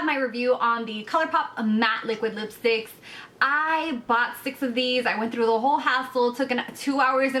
have my review on the Colourpop matte liquid lipsticks. I bought 6 of these. I went through the whole hassle. It took 2.5 hours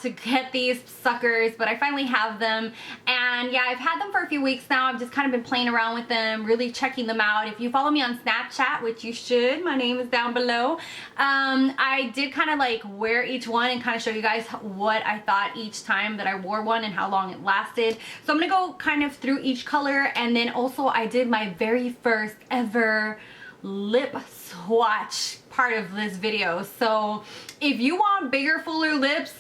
to get these suckers, but I finally have them. And yeah, I've had them for a few weeks now. I've just kind of been playing around with them, really checking them out. If you follow me on Snapchat, which you should, my name is down below, I did kind of like wear each one and kind of show you guys what I thought each time that I wore one and how long it lasted. So I'm gonna go kind of through each color, and then also I did my very first ever lip swatch part of this video. So if you want bigger, fuller lips,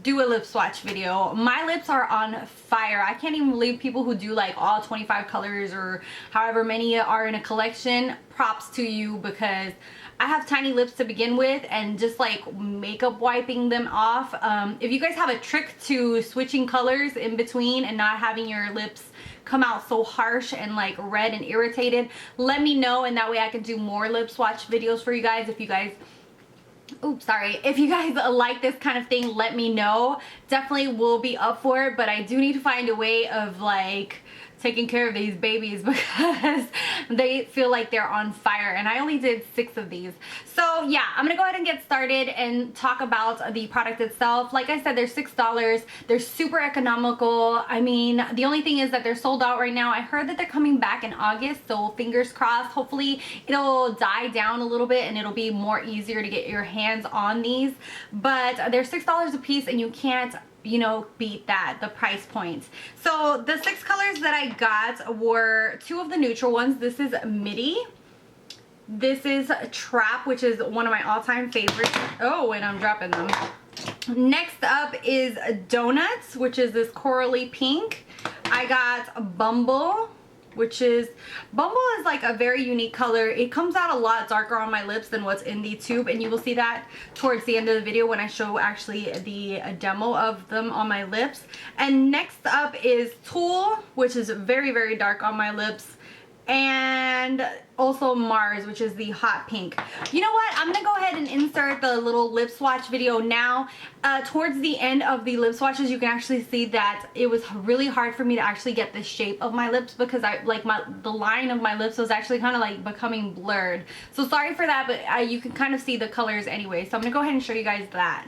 do a lip swatch video. My lips are on fire. I can't even believe people who do like all 25 colors or however many are in a collection. Props to you, because I have tiny lips to begin with, and just like makeup wiping them off. If you guys have a trick to switching colors in between and not having your lips come out so harsh and like red and irritated, let me know, and that way I can do more lip swatch videos for you guys. If you guys if you guys like this kind of thing, let me know. Definitely will be up for it, but I do need to find a way of like taking care of these babies because they feel like they're on fire, and I only did 6 of these. So yeah, I'm gonna go ahead and get started and talk about the product itself. Like I said, they're $6. They're super economical. I mean, the only thing is that they're sold out right now. I heard that they're coming back in August, so fingers crossed. Hopefully it'll die down a little bit and it'll be more easier to get your hands on these. But they're $6 a piece, and you can't, you know, beat that, the price points. So the 6 colors that I got were 2 of the neutral ones. This is Midi. This is Trap, which is one of my all-time favorites. Oh, and I'm dropping them. Next up is Donuts, which is this corally pink. I got Bumble, which is, Bumble is like a very unique color. It comes out a lot darker on my lips than what's in the tube, and you will see that towards the end of the video when I show actually the demo of them on my lips. And next up is Tool, which is very, very dark on my lips. And also Mars, which is the hot pink. You know what, I'm gonna go ahead and insert the little lip swatch video now. Towards the end of the lip swatches, you can actually see that it was really hard for me to actually get the shape of my lips, because I like the line of my lips was actually kind of like becoming blurred. So sorry for that, but you can kind of see the colors anyway. So I'm gonna go ahead and show you guys that.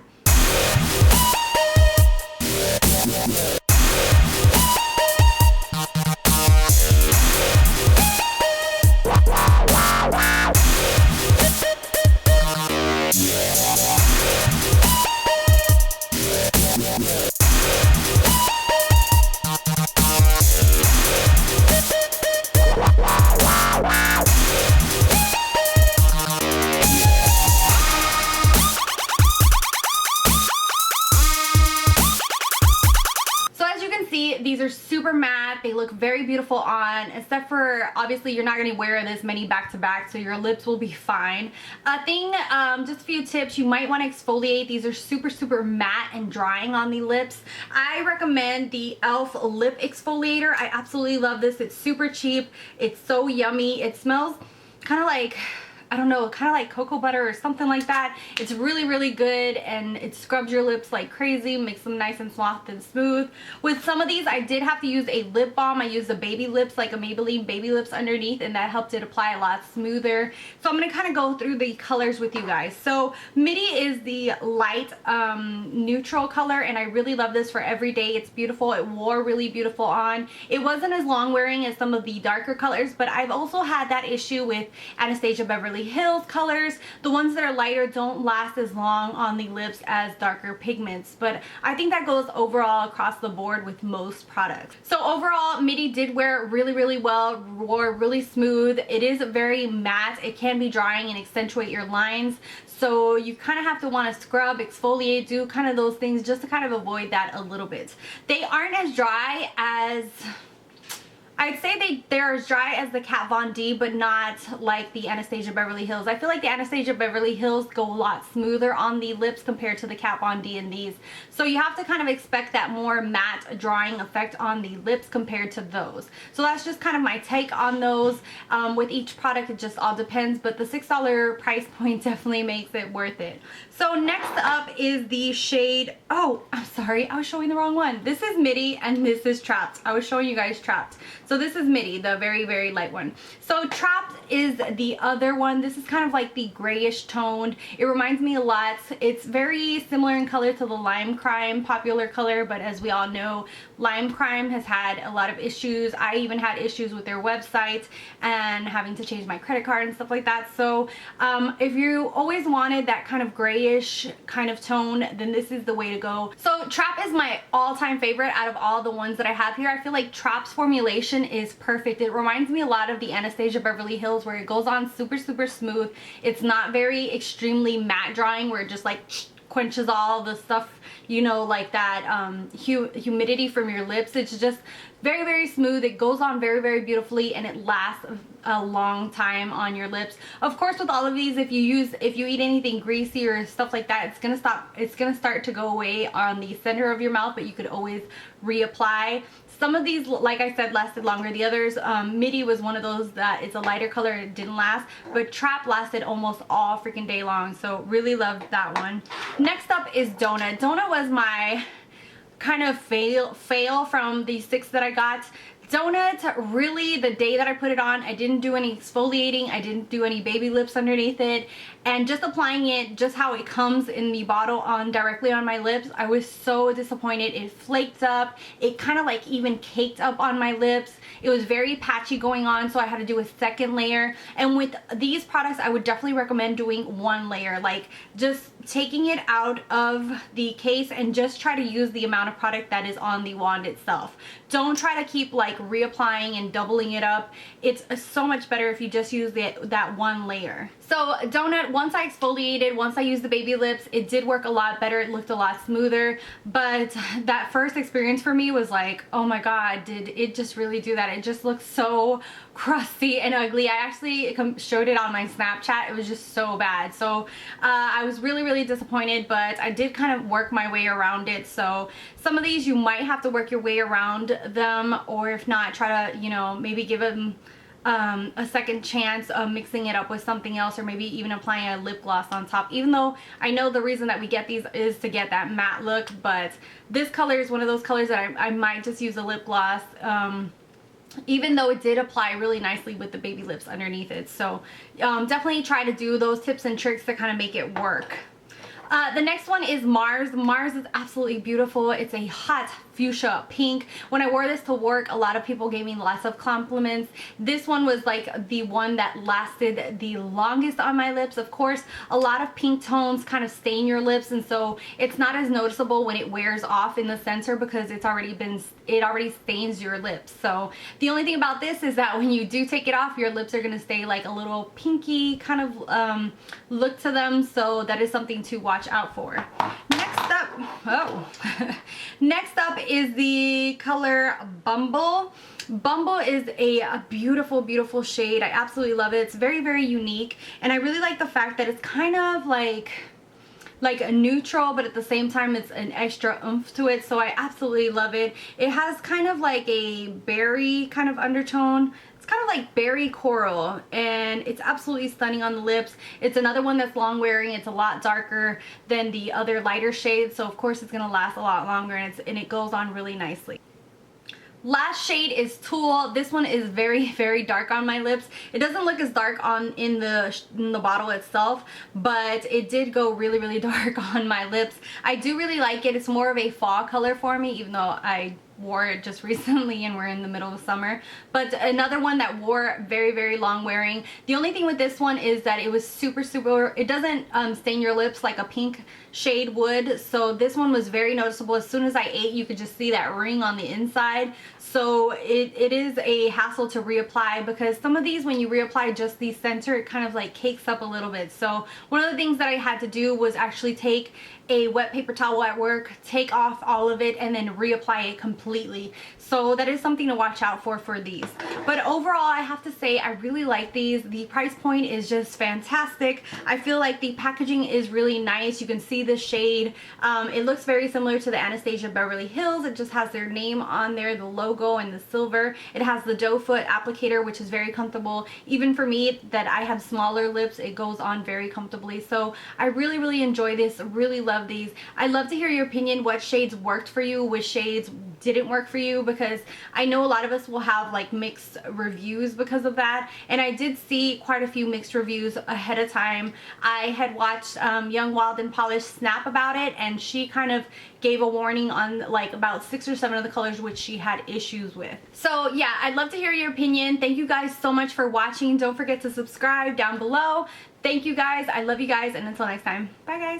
These are super matte. They look very beautiful on, except for obviously you're not going to wear this many back to back, so your lips will be fine. Just a few tips. You might want to exfoliate. These are super matte and drying on the lips. I recommend the e.l.f. lip exfoliator. I absolutely love this. It's super cheap. It's so yummy. It smells kind of like, I don't know, kind of like cocoa butter or something like that. It's really good, and it scrubs your lips like crazy, makes them nice and soft and smooth. With some of these, I did have to use a lip balm. I used the baby lips, like a Maybelline baby lips underneath, and that helped it apply a lot smoother. So I'm going to kind of go through the colors with you guys. So Midi is the light neutral color, and I really love this for every day. It's beautiful. It wore really beautiful on. It wasn't as long wearing as some of the darker colors, but I've also had that issue with Anastasia Beverly Hills colors. The ones that are lighter don't last as long on the lips as darker pigments, but I think that goes overall across the board with most products. So overall, Midi did wear really well, wore really smooth. It is very matte. It can be drying and accentuate your lines, so you kind of have to want to scrub, exfoliate, do kind of those things just to kind of avoid that a little bit. They aren't as dry as, I'd say they're as dry as the Kat Von D, but not like the Anastasia Beverly Hills. I feel like the Anastasia Beverly Hills go a lot smoother on the lips compared to the Kat Von D in these. So you have to kind of expect that more matte drying effect on the lips compared to those. So that's just kind of my take on those. With each product, it just all depends, but the $6 price point definitely makes it worth it. So next up is the shade, oh, I'm sorry, I was showing the wrong one. This is Midi and this is Trapped. I was showing you guys Trapped. So this is Midi, the very, very light one. So Trapped is the other one. This is kind of like the grayish toned. It reminds me a lot. It's very similar in color to the Lime Crime popular color, but as we all know, Lime Crime has had a lot of issues. I even had issues with their website and having to change my credit card and stuff like that. So if you always wanted that kind of grayish kind of tone, then this is the way to go. So Trap is my all-time favorite out of all the ones that I have here. I feel like Trap's formulation is perfect. It reminds me a lot of the Anastasia Beverly Hills, where it goes on super, super smooth. It's not very extremely matte drying where it just like quenches all the stuff, you know, like that humidity from your lips. It's just very, very smooth. It goes on very, very beautifully, and it lasts a long time on your lips. Of course, with all of these, if you eat anything greasy or stuff like that, it's gonna start to go away on the center of your mouth, but you could always reapply. Some of these, like I said, lasted longer. The others, Midi was one of those that it's a lighter color, it didn't last, but Trap lasted almost all freaking day long, so really loved that one. Next up is Donut. Donut was my kind of fail from the 6 that I got. Donut, really, the day that I put it on, I didn't do any exfoliating, I didn't do any baby lips underneath it, and just applying it just how it comes in the bottle on directly on my lips, I was so disappointed. It flaked up, it kind of like even caked up on my lips. It was very patchy going on, so I had to do a second layer. And with these products, I would definitely recommend doing 1 layer, like just taking it out of the case and just try to use the amount of product that is on the wand itself. Don't try to keep like reapplying and doubling it up. It's so much better if you just use that 1 layer. So Donut, once I exfoliated, once I used the baby lips, it did work a lot better. It looked a lot smoother, but that first experience for me was like, oh my god, did it just really do that? It just looks so crusty and ugly. I actually showed it on my Snapchat. It was just so bad. So I was really, really disappointed, but I did kind of work my way around it. So some of these you might have to work your way around them, or if not, try to, you know, maybe give them a second chance of mixing it up with something else, or maybe even applying a lip gloss on top. Even though I know the reason that we get these is to get that matte look, but this color is one of those colors that I might just use a lip gloss, even though it did apply really nicely with the baby lips underneath it. So definitely try to do those tips and tricks to kind of make it work. The next one is Mars. Mars is absolutely beautiful. It's a hot fuchsia pink. When I wore this to work, a lot of people gave me lots of compliments. This one was like the one that lasted the longest on my lips. Of course, a lot of pink tones kind of stain your lips, and so it's not as noticeable when it wears off in the center because it already stains your lips. So the only thing about this is that when you do take it off, your lips are gonna stay like a little pinky kind of look to them. So that is something to watch out for. Next up is the color Bumble. Bumble is a beautiful, beautiful shade. I absolutely love it. It's very, very unique, and I really like the fact that it's kind of like a neutral, but at the same time it's an extra oomph to it, so I absolutely love it. It has kind of like a berry kind of undertone. It's kind of like berry coral, and it's absolutely stunning on the lips. It's another one that's long wearing. It's a lot darker than the other lighter shades, so of course it's gonna last a lot longer, and it goes on really nicely. Last shade is Tulle. This one is very, very dark on my lips. It doesn't look as dark in the bottle itself, but it did go really, really dark on my lips. I do really like it. It's more of a fall color for me, even though I wore it just recently and we're in the middle of summer. But another one that wore very, very long wearing. The only thing with this one is that it was super, super, it doesn't stain your lips like a pink shade would. So this one was very noticeable. As soon as I ate, you could just see that ring on the inside. So it is a hassle to reapply, because some of these, when you reapply just the center, it kind of like cakes up a little bit. So one of the things that I had to do was actually take a wet paper towel at work, take off all of it, and then reapply it completely. So that is something to watch out for these. But overall, I have to say I really like these. The price point is just fantastic. I feel like the packaging is really nice. You can see the shade. It looks very similar to the Anastasia Beverly Hills. It just has their name on there, the logo logo and the silver. It has the doe foot applicator, which is very comfortable. Even for me that I have smaller lips, it goes on very comfortably. So I really enjoy this, really love these. I'd love to hear your opinion, what shades worked for you, which shades didn't work for you, because I know a lot of us will have like mixed reviews because of that, and I did see quite a few mixed reviews ahead of time. I had watched Young, Wild and Polished snap about it, and she kind of gave a warning on like about 6 or 7 of the colors which she had issues with. So yeah, I'd love to hear your opinion. Thank you guys so much for watching. Don't forget to subscribe down below. Thank you guys. I love you guys, and until next time, bye guys.